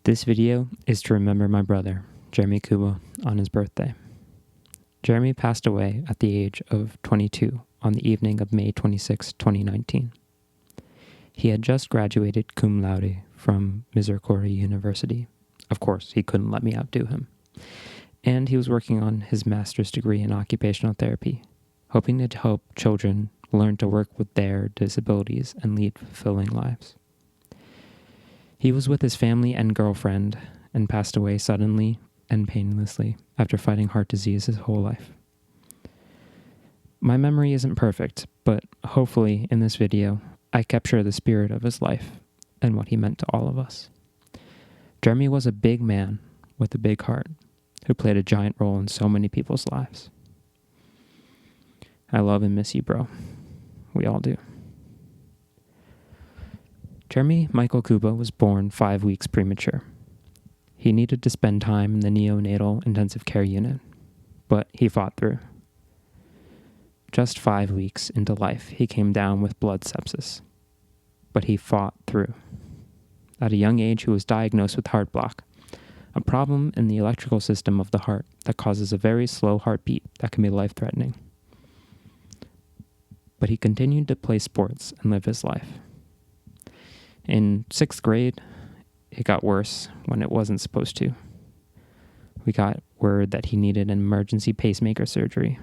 This video is to remember my brother, Jeremy Kuba, on his birthday. Jeremy passed away at the age of 22 on the evening of May 26, 2019. He had just graduated cum laude from Misericordia University. Of course, he couldn't let me outdo him. And he was working on his master's degree in occupational therapy, hoping to help children learn to work with their disabilities and lead fulfilling lives. He was with his family and girlfriend and passed away suddenly and painlessly after fighting heart disease his whole life. My memory isn't perfect, but hopefully in this video, I capture the spirit of his life and what he meant to all of us. Jeremy was a big man with a big heart who played a giant role in so many people's lives. I love and miss you, bro. We all do. Jeremy Michael Kuba was born 5 weeks premature. He needed to spend time in the neonatal intensive care unit, but he fought through. Just 5 weeks into life, he came down with blood sepsis, but he fought through. At a young age, he was diagnosed with heart block, a problem in the electrical system of the heart that causes a very slow heartbeat that can be life-threatening. But he continued to play sports and live his life. In 6th grade, it got worse when it wasn't supposed to. We got word that he needed an emergency pacemaker surgery.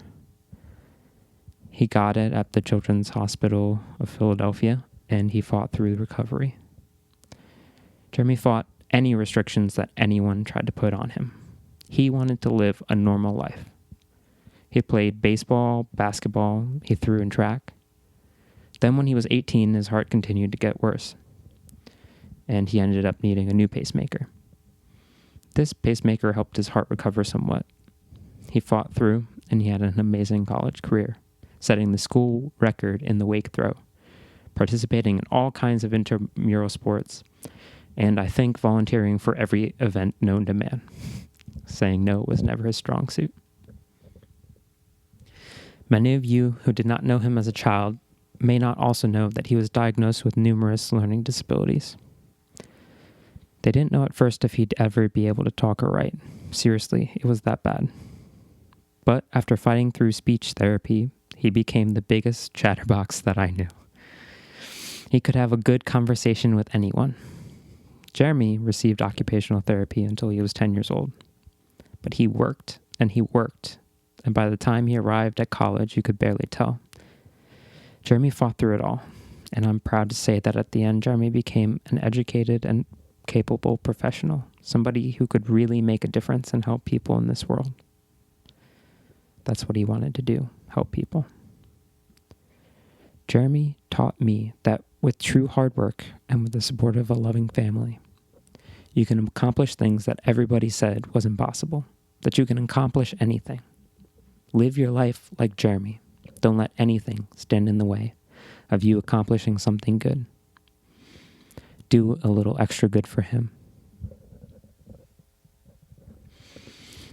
He got it at the Children's Hospital of Philadelphia, and he fought through recovery. Jeremy fought any restrictions that anyone tried to put on him. He wanted to live a normal life. He played baseball, basketball, he threw in track. Then when he was 18, his heart continued to get worse, and he ended up needing a new pacemaker. This pacemaker helped his heart recover somewhat. He fought through, and he had an amazing college career, setting the school record in the wake throw, participating in all kinds of intramural sports, and I think volunteering for every event known to man. Saying no was never his strong suit. Many of you who did not know him as a child may not also know that he was diagnosed with numerous learning disabilities. They didn't know at first if he'd ever be able to talk or write. Seriously, it was that bad. But after fighting through speech therapy, he became the biggest chatterbox that I knew. He could have a good conversation with anyone. Jeremy received occupational therapy until he was 10 years old. But he worked, and by the time he arrived at college, you could barely tell. Jeremy fought through it all, and I'm proud to say that at the end, Jeremy became an educated and capable professional, somebody who could really make a difference and help people in this world. That's what he wanted to do, help people. Jeremy taught me that with true hard work and with the support of a loving family, you can accomplish things that everybody said was impossible, that you can accomplish anything. Live your life like Jeremy. Don't let anything stand in the way of you accomplishing something good. Do a little extra good for him.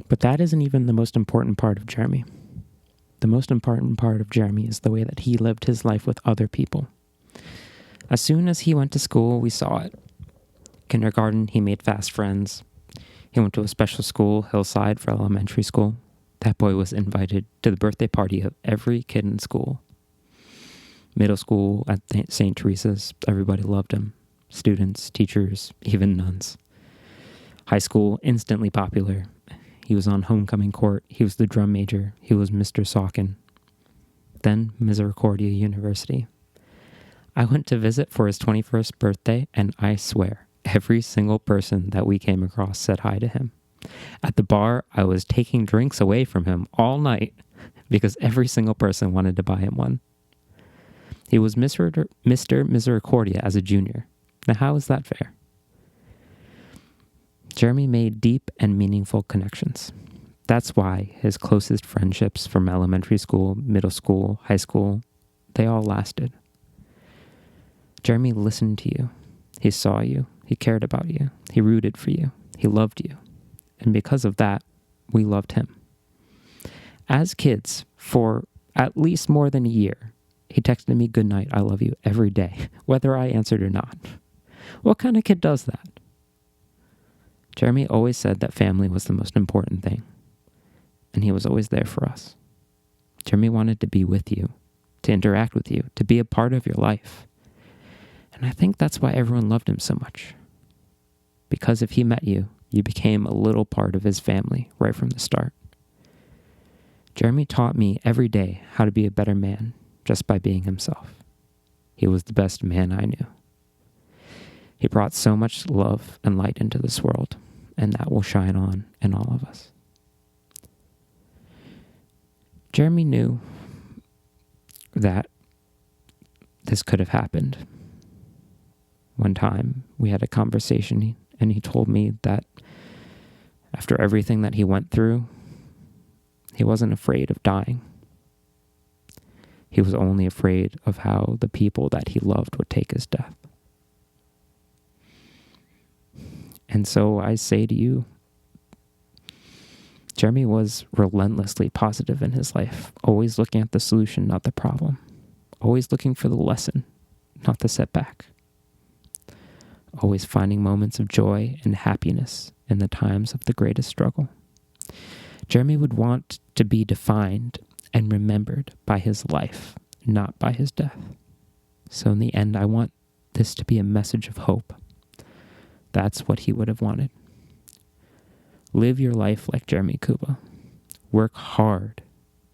But that isn't even the most important part of Jeremy. The most important part of Jeremy is the way that he lived his life with other people. As soon as he went to school, we saw it. Kindergarten, he made fast friends. He went to a special school, Hillside, for elementary school. That boy was invited to the birthday party of every kid in school. Middle school at St. Teresa's, everybody loved him. Students, teachers, even nuns. High school, instantly popular. He was on homecoming court. He was the drum major. He was Mr. Saukin. Then Misericordia University. I went to visit for his 21st birthday, and I swear, every single person that we came across said hi to him. At the bar, I was taking drinks away from him all night because every single person wanted to buy him one. He was Mr. Misericordia as a junior. Now, how is that fair? Jeremy made deep and meaningful connections. That's why his closest friendships from elementary school, middle school, high school, they all lasted. Jeremy listened to you. He saw you. He cared about you. He rooted for you. He loved you. And because of that, we loved him. As kids, for at least more than a year, he texted me, "Good night, I love you," every day, whether I answered or not. What kind of kid does that? Jeremy always said that family was the most important thing, and he was always there for us. Jeremy wanted to be with you, to interact with you, to be a part of your life. And I think that's why everyone loved him so much. Because if he met you, you became a little part of his family right from the start. Jeremy taught me every day how to be a better man just by being himself. He was the best man I knew. He brought so much love and light into this world, and that will shine on in all of us. Jeremy knew that this could have happened. One time we had a conversation and he told me that after everything that he went through, he wasn't afraid of dying. He was only afraid of how the people that he loved would take his death. And so I say to you, Jeremy was relentlessly positive in his life, always looking at the solution, not the problem. Always looking for the lesson, not the setback. Always finding moments of joy and happiness in the times of the greatest struggle. Jeremy would want to be defined and remembered by his life, not by his death. So in the end, I want this to be a message of hope. That's what he would have wanted. Live your life like Jeremy Kuba. Work hard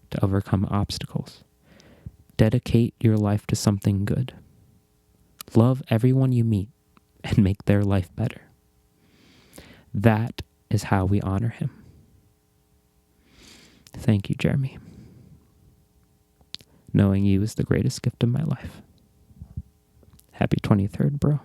to overcome obstacles. Dedicate your life to something good. Love everyone you meet and make their life better. That is how we honor him. Thank you, Jeremy. Knowing you is the greatest gift of my life. Happy 23rd, bro.